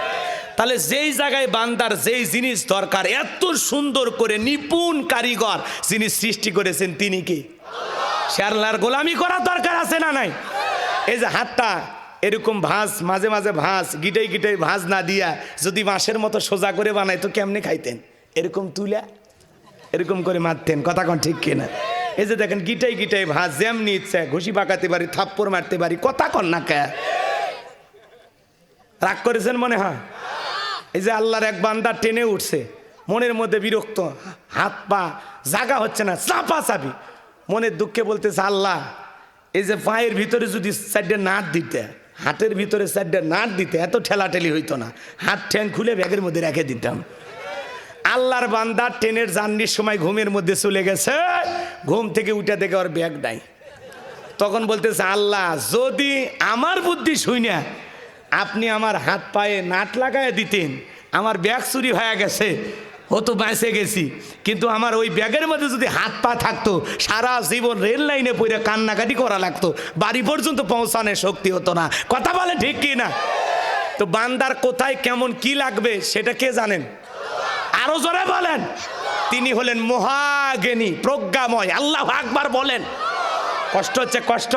তাহলে যেই জায়গায় বান্দার যেই জিনিস দরকার, এত সুন্দর করে নিপুণ কারিগর যিনি সৃষ্টি করেছেন তিনি কি? সে আল্লাহর গোলামি করার দরকার আছে না নাই? এই যে হাতটা এরকম ভাঁজ, মাঝে মাঝে ভাঁজ, গিটাই গিটাই ভাঁজ না দিয়া যদি বাঁশের মতো সোজা করে বানাই তো কেমনে খাইতেন? এরকম তুলে এরকম করে মারতেন। কথা কন ঠিক কিনা? এই যে দেখেন গিটাই গিটাই ভাঁজ, যেমনি ইচ্ছা ঘুষি পাকাতে পারি, থাপ্পড় মারতে পারি। কথা কন না কে? রাগ করেছেন মনে হয়? এই যে আল্লাহর এক বান্দা টেনে উঠছে, মনের মধ্যে বিরক্ত, হাত পা জাগা হচ্ছে না, চাপা চাপি, মনের দুঃখে বলতেছে আল্লাহ এই যে পায়ের ভিতরে যদি চারটে নাট দিতে, হাতের ভিতরে চারটে নাট দিতে, এত ঠেলাঠেলি হইতো না, হাত ঠ্যাং খুলে ব্যাগের মধ্যে রেখে দিতাম। আল্লাহর বান্দা ট্রেনের জার্নির সময় ঘুমের মধ্যে চলে গেছে, ঘুম থেকে উঠে দেখে ওর ব্যাগ নাই। তখন বলতেছে আল্লাহ যদি আমার বুদ্ধি শুনে আপনি আমার হাত পায়ে নাট লাগায় দিতেন, আমার ব্যাগ চুরি হয়ে গেছে, ও তো বেঁচে গেছি, কিন্তু আমার ওই ব্যাগের মধ্যে যদি হাত পা থাকতো সারা জীবন রেল লাইনে পড়ে কান্নাকাটি করা লাগতো, বাড়ি পর্যন্ত পৌঁছানোর শক্তি হতো না। কথা বলে ঠিক কি না? তো বান্দার কোথায় কেমন কি লাগবে সেটা কে জানেন? আরো জোরে বলেন। তিনি হলেন মহাজ্ঞানী, প্রজ্ঞাময়। আল্লাহু আকবার বলেন। কষ্ট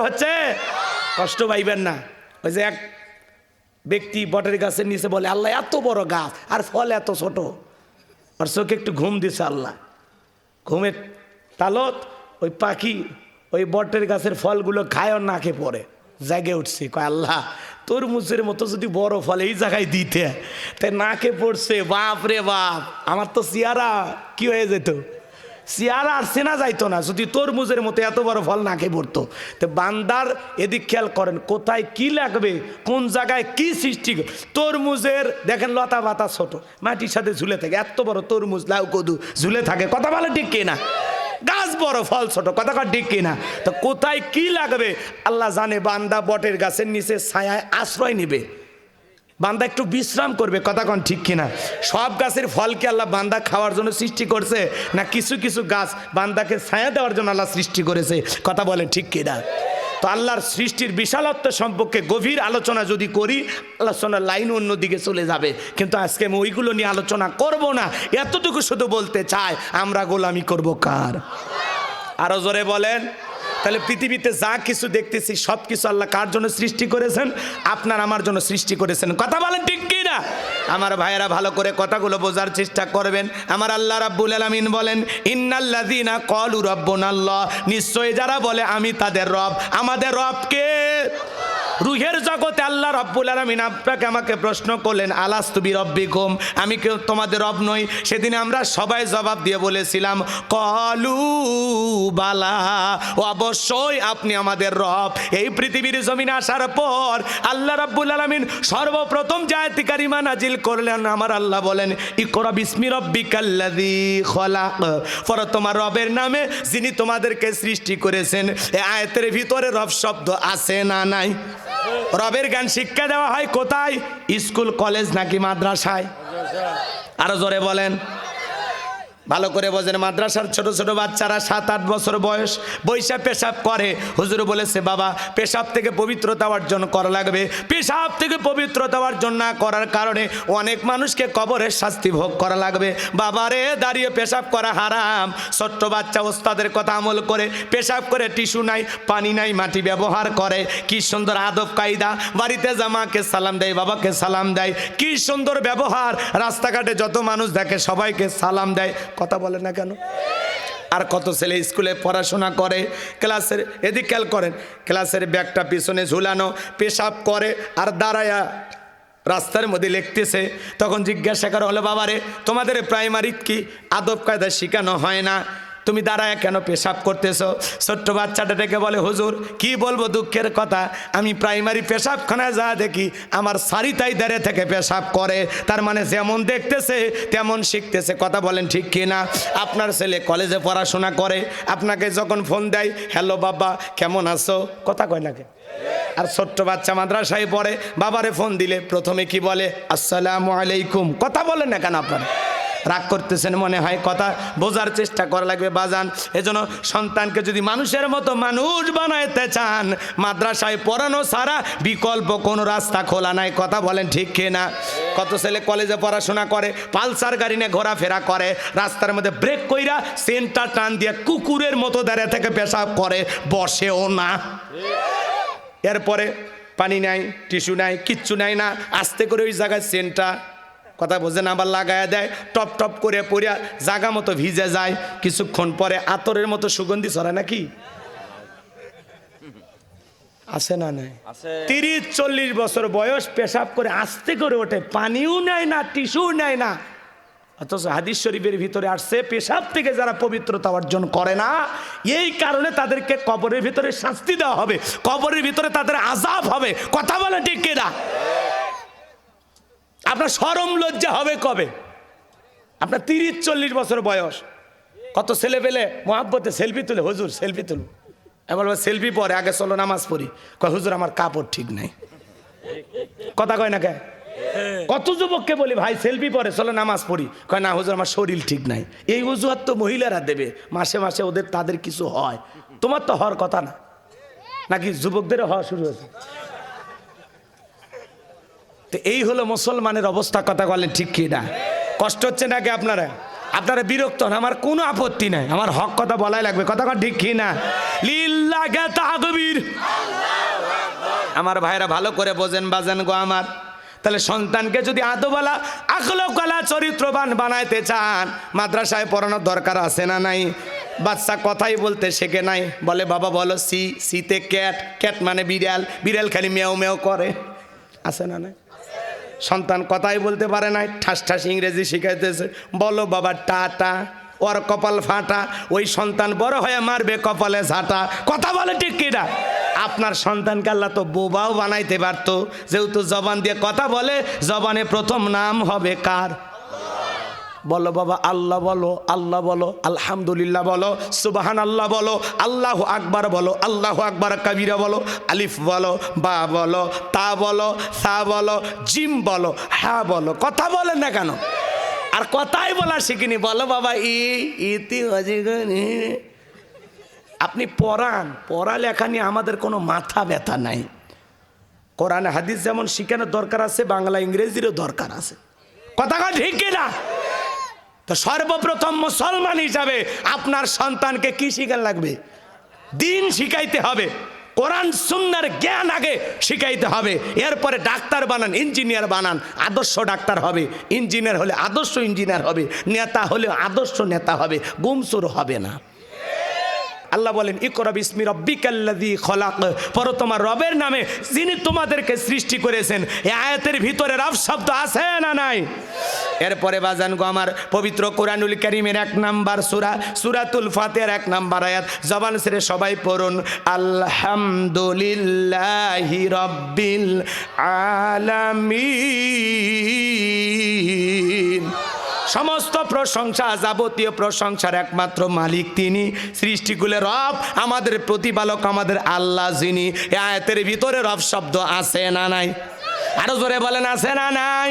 হচ্ছে? কষ্ট পাইবেন না। ওই যে এক ব্যক্তি বটের গাছের নিচে বলে আল্লাহ এত বড় গাছ আর ফল এত ছোট, আর চোখে একটু ঘুম দিছে আল্লাহ, ঘুমের তালত ওই পাখি ওই বটের গাছের ফলগুলো খায় আর নাকে পড়ে, জাগে উঠছে, কয় আল্লাহ তরমুজের মতো যদি বড় ফল এই জায়গায় দিতে, তাই নাকে পড়ছে, বাপ রে বাপ, আমার তো চেহারা কি হয়ে যেত, চেহারা আর চেনা যাইতো না যদি তরমুজের মতো এত বড় ফল নাকে পড়তো। তো বান্দার এদিক খেয়াল করেন, কোথায় কি লাগবে, কোন জায়গায় কি সৃষ্টি। তরমুজের দেখেন লতা পাতা ছোট, মাটির সাথে ঝুলে থাকে, এত বড় তরমুজ লাউ কদু ঝুলে থাকে। কথা বলে ঠিক কিনা? গাছ বড় ফল ছোট। কথা কর ঠিক কিনা? তো কোথায় কি লাগবে আল্লাহ জানে। বান্দা বটের গাছের নিচে ছায়ায় আশ্রয় নিবে, বান্দা একটু বিশ্রাম করবে। কথা কন ঠিক কিনা? সব গাছের ফলকে আল্লাহ বান্দা খাওয়ার জন্য সৃষ্টি করছে, না কিছু কিছু গাছ বান্দাকে ছায়া দেওয়ার জন্য আল্লাহ সৃষ্টি করেছে? কথা বলেন ঠিক কিনা? তো আল্লাহর সৃষ্টির বিশালত্ব সম্পর্কে গভীর আলোচনা যদি করি, আলোচনার লাইন অন্যদিকে চলে যাবে, কিন্তু আজকে আমি ওইগুলো নিয়ে আলোচনা করব না। এতটুকু শুধু বলতে চাই, আমরা গোলামি করব কার? আরো জোরে বলেন। তাহলে পৃথিবীতে যা কিছু দেখতেছি সব কিছু আল্লাহ কার জন্য সৃষ্টি করেছেন? আপনার আমার জন্য সৃষ্টি করেছেন। কথা বলেন ঠিক কি না? আমার ভাইয়েরা ভালো করে কথাগুলো বোঝার চেষ্টা করবেন। আমার আল্লাহ রাব্বুল আলামিন বলেন ইন্নাল্লাযীনা ক্বালু রাব্বুনাল্লাহ, নিশ্চয় যারা বলে আমি তাদের রব। আমাদের রব কে? রুহের জগতে আল্লাহ আল্লাহ রাব্বুল আলামিন আপনাকে আমাকে প্রশ্ন করলেন, আলাস্তু বিরব্বিকুম, আমি কেউ তোমাদের রব নই? সেদিন আমরা সবাই জবাব দিয়ে বলেছিলাম ক্বালু বালা, অবশ্যই আপনি আমাদের রব। এই পৃথিবীর জমিনে আসার পর আল্লাহ রাব্বুল আলামিন সর্বপ্রথম যে আয়াত কারিমা নাজিল করলেন, আমার আল্লাহ বলেন ইকরা বিসমি রাব্বিকাল্লাযী খলাক, পর তোমার রবের নামে যিনি তোমাদেরকে সৃষ্টি করেছেন। এই আয়াতের ভিতরে রব শব্দ আছে না নাই? রবের জ্ঞান শিক্ষা দেওয়া হয় কোথায়? স্কুল, কলেজ নাকি মাদ্রাসায়? আরো জোরে বলেন, ভালো করে বোঝেন। মাদ্রাসার ছোট ছোট বাচ্চারা 7-8 বছর বয়স বৈশা পেশাব করে। হুজুর বলেছে বাবা পেশাব থেকে পবিত্রতা অর্জন করা লাগবে। পেশাব থেকে পবিত্রতা অর্জন না করার কারণে অনেক মানুষকে কবরের শাস্তি ভোগ করা লাগবে। বাবারে দাঁড়িয়ে পেশাব করা হারাম। ছোট্ট বাচ্চা ওস্তাদের কথা আমল করে পেশাব করে, টিস্যু নাই, পানি নাই, মাটি ব্যবহার করে। কি সুন্দর আদব কায়দা, বাড়িতে জামাকে সালাম দেয়, বাবাকে সালাম দেয়, কি সুন্দর ব্যবহার। রাস্তাঘাটে যত মানুষ দেখে সবাইকে সালাম দেয়। কথা বলে না কেন? আর কত ছেলে স্কুলে পড়াশোনা করে, ক্লাসের এদিক খেয়াল করেন, ক্লাসের ব্যাগটা পিছনে ঝুলানো, পেশাব করে আর দাঁড়ায়া রাস্তার মধ্যে লিখতেছে। তখন জিজ্ঞাসা করা হলো বাবারে তোমাদের প্রাইমারি কি আদব কায়দা শেখানো হয় না? তুমি দাঁড়ায় কেন পেশাব করতেছো? ছোট্ট বাচ্চাটা ডেকে বলে হুজুর কি বলবো দুঃখের কথা, আমি প্রাইমারি পেশাবখানায় যা দেখি আমার সারিতাই দাঁড়িয়ে থেকে পেশাব করে। তার মানে যেমন দেখতেছে তেমন শিখতেছে। কথা বলেন ঠিক কি না? আপনার ছেলে কলেজে পড়াশোনা করে, আপনাকে যখন ফোন দেয় হ্যালো বাবা কেমন আছো, কথা কয় নাকি? আর ছোট্ট বাচ্চা মাদ্রাসায় পড়ে, বাবারে ফোন দিলে প্রথমে কি বলে? আসসালামু আলাইকুম। কথা বলেন না কেন? আপনারা রাগ করতেছেন মনে হয়, কথা বোঝার চেষ্টা করা লাগবে বাজান। এজন্য সন্তানকে যদি মানুষের মতো মানুষ বানাইতে চান, মাদ্রাসায় পড়ানো ছাড়া বিকল্প কোনো রাস্তা খোলা নাই। কথা বলেন ঠিক কিনা? কত ছেলে কলেজে পড়াশোনা করে, পালসার গাড়ি নিয়ে ঘোরাফেরা করে, রাস্তার মধ্যে ব্রেক কইরা সেন্টার টান দিয়ে কুকুরের মতো দাঁড়িয়ে থেকে পেশাব করে, বসেও না। এরপরে পানি নাই, টিস্যু নাই, কিচ্ছু নাই না, আস্তে করে ওই জায়গায় সেন্টার, কথা বোঝেন, আবার লাগায়া দেয়, টপ টপ করে পড়িয়া জাগা মতো ভিজে যায়। কিছুক্ষণ পরে আতরের মতো সুগন্ধি ছড়ায় নাকি? আছে না নাই? 30-40 বছর বয়স পেশাব করে আস্তে করে ওঠে, পানিও নেয় না, টিস্যু নেয় না। অথচ হাদিস শরীফের ভিতরে আসছে পেশাব থেকে যারা পবিত্রতা অর্জন করে না, এই কারণে তাদেরকে কবরের ভিতরে শাস্তি দেওয়া হবে, কবরের ভিতরে তাদের আযাব হবে। কথা বলে ঠিক কিনা? আপনার শরম লজ্জা হবে কবে? আপনার 30-40 বছর বয়স, কত ছেলে পেলে মহাব্বতে সেলফি তুলে, হুজুর সেলফি তুল। আমি বলবো সেলফি পরে, আগে চলো নামাজ পড়ি। কয় হুজুর আমার কাপড় ঠিক নাই। কথা কয় না কে? কত যুবককে বলি ভাই সেলফি পরে চলো নামাজ পড়ি, কয় না হুজুর আমার শরীর ঠিক নাই। এই অজুহাত তো মহিলারা দেবে, মাসে মাসে ওদের তাদের কিছু হয়, তোমার তো হওয়ার কথা না। নাকি যুবকদেরও হওয়া শুরু হয়েছে? তো এই হলো মুসলমানের অবস্থা। কথা বলেন ঠিক কি না? কষ্ট হচ্ছে নাকি আপনারা? আপনারা বিরক্ত হন, আমার কোনো আপত্তি নাই, আমার হক কথা বলাই লাগবে। কথা ঠিক কি না? লিল্লাহি তাকবীর। আমার ভাইরা ভালো করে বোঝেন বাজান গো আমার। তাহলে সন্তানকে যদি আদবওয়ালা, আখলাকওয়ালা, চরিত্রবান বানাইতে চান, মাদ্রাসায় পড়ানোর দরকার আছে না নাই? বাচ্চা কথাই বলতে শেখে নাই, বলে বাবা বলো সি, সিতে ক্যাট, ক্যাট মানে বিড়াল, বিড়াল খালি মেও মেও করে, আছে না নাই? সন্তান কথাই বলতে পারে নাই, ঠাস ঠাস ইংরেজি শিখাইতেছে, বলো বাবা টাটা, ওর কপাল ফাটা, ওই সন্তান বড় হয়ে মারবে কপালে ঝাঁটা। কথা বলে ঠিক কিনা? আপনার সন্তানকে আল্লাহ তো বোবাও বানাইতে পারতো, যেহেতু জবান দিয়ে কথা বলে, জবানে প্রথম নাম হবে কার? বলো বাবা আল্লাহ বলো, আল্লাহ বলো, আলহামদুলিল্লাহ বলো, সুবহান আল্লাহ বলো, আল্লাহু আকবার বলো, আল্লাহু আকবার কাবীরা বলো, আলিফ বলো, বা বলো, তা বলো, সা বলো, জিম বলো, হ্যাঁ বলো। কথা বলেন না কেন? আর কথাই বলা শিখিনি, বলো বাবা ইতি অজিগনি। আপনি পড়ান, পড়ালেখা নিয়ে আমাদের কোনো মাথা ব্যথা নাই। কোরআন হাদিস যেমন শিখানোর দরকার আছে, বাংলা ইংরেজিরও দরকার আছে। কথা ঠিক কিনা? তো সর্বপ্রথম মুসলমান হিসাবে আপনার সন্তানকে কি শিখান লাগবে? দিন শিখাইতে হবে, কোরআন সুন্নাহর জ্ঞান আগে শিখাইতে হবে। এরপরে ডাক্তার বানান, ইঞ্জিনিয়ার বানান, আদর্শ ডাক্তার হবে, ইঞ্জিনিয়ার হলে আদর্শ ইঞ্জিনিয়ার হবে, নেতা হলে আদর্শ নেতা হবে, গুমসুর হবে না। আল্লাহ বলেন ইকরা বিসমি রাব্বিকাল্লাযী খলাক, পড়ো তোমার রবের নামে যিনি তোমাদেরকে সৃষ্টি করেছেন। এই আয়াতের ভিতরে রব শব্দ আছে না নাই? এরপরে বাজান গো আমার, পবিত্র কোরআনুল কারীমের 1 নাম্বার সূরা সূরাতুল ফাতিহার 1 নাম্বার আয়াত, জবান ছেড়ে সবাই পড়ুন, আলহামদুলিল্লাহি রাব্বিল আলামিন। সমস্ত প্রশংসা, যাবতীয় প্রশংসার একমাত্র মালিক তিনি, সৃষ্টিকুলের রব, আমাদের প্রতিপালক, আমাদের আল্লাহ যিনি। এই আয়াতের ভিতরে রব শব্দ আছে না নাই? আরো জোরে বলেন আছে না নাই?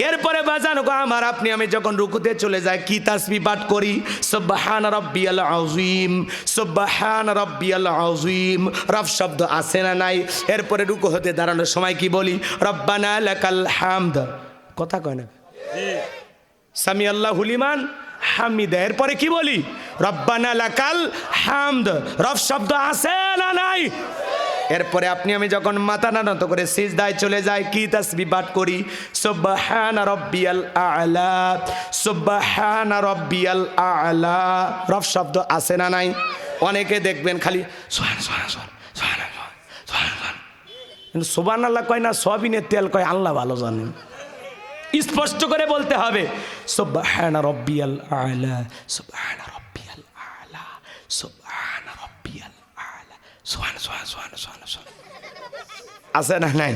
এরপরে বাজান গো আমার, আপনি আমি যখন রুকুতে চলে যাই কি তাসবিহ পাঠ করি? সুবহান রাব্বিয়াল আযীম, সুবহান রাব্বিয়াল আযীম। রব শব্দ আছে না নাই? এরপরে রুকু হতে দাঁড়ানোর সময় কি বলি? রব্বানা লাকাল হামদ। কথা কয় না? সামি আল্লাহু লিমান হামিদা। এরপরে কি বলি? রব্বানা লাকাল হামদ। রব শব্দ আছে না নাই? এরপরে আপনি আমি যখন মাথা নত করে সিজদায় চলে যাই কি তাসবিহ পাঠ করি? সুবহানা রাব্বিয়াল আ'লা, সুবহানা রাব্বিয়াল আ'লা। রব শব্দ আছে না নাই? অনেকে দেখবেন খালি সুবহানাল্লাহ কয় না, সয়াবিনের তেল কয়, আল্লাহ ভালো জানেন। স্পষ্ট করে বলতে হবে সুবহানা রাব্বিয়াল আ'লা, সুবহানা রাব্বিয়াল আ'লা, সুবহানা রাব্বিয়াল আ'লা, সুবহান। আছে না নাই?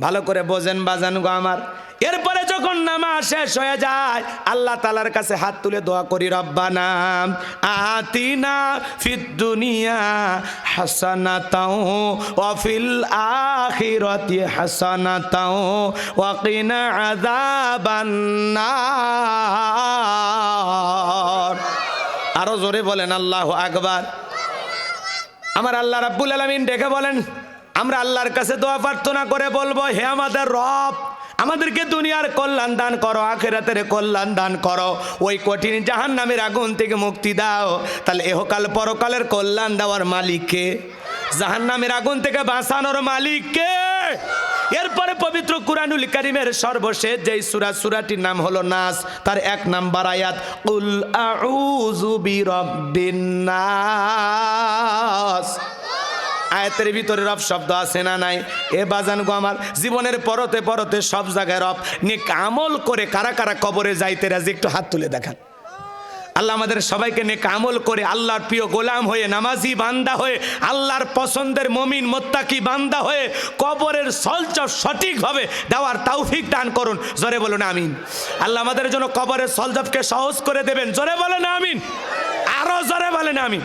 ভালো করে বোঝেন বাজান গো আমার। এরপরে যখন নামাজ শেষ হয়ে যায় আল্লাহ তাআলার কাছে হাত তুলে দোয়া করি, রব্বানা আতিনা ফিদ দুনিয়া হাসানাতাও ওয়া ফিল আখিরাতি হাসানাতাও ওয়া কিনা আযাবান নার। আরো জোরে বলেন আল্লাহু আকবার। আমার আল্লাহ রাব্বুল আলামিন ডেকে বলেন, আমরা আল্লাহর কাছে দোয়া প্রার্থনা করে বলবো, হে আমাদের রব, আমাদেরকে দুনিয়ার কল্যাণ দান করো, আখিরাতের কল্যাণ দান করো, ওই কঠিন জাহান্নামের আগুন থেকে মুক্তি দাও। তাহলে এহকাল পরকালের কল্যাণ দেওয়ার মালিক কে? জাহান্নামের আগুন থেকে বাঁচানোর মালিক কে? এরপরে পবিত্র কুরআনুল কারীমের সর্বশেষ যেই সূরাটির নাম হলো নাস, তার 1 নাম্বার আয়াত, কুল আউযু বিরাব্বিন নাস। আয়াতের ভিতরে রব শব্দ আছে না নাই? এ বাজান গো আমার, জীবনের পরতে পরতে সব জায়গায় রব। নেক আমল করে কারা কারা কবরে যাইতে রাজি? একটু হাত তুলে দেখান। আল্লাহ আমাদের সবাইকে নেক আমল করে আল্লাহর প্রিয় গোলাম হয়ে, নামাজি বান্দা হয়ে, আল্লাহর পছন্দের মুমিন মুত্তাকি বান্দা হয়ে কবরের সলচপ সঠিকভাবে দেওয়ার তৌফিক দান করুন। জোরে বলুন আমিন। আল্লাহ আমাদের জন্য কবরের সলচপকে সহজ করে দেবেন। জোরে বলেন আমিন। আরো জোরে বলেন আমিন।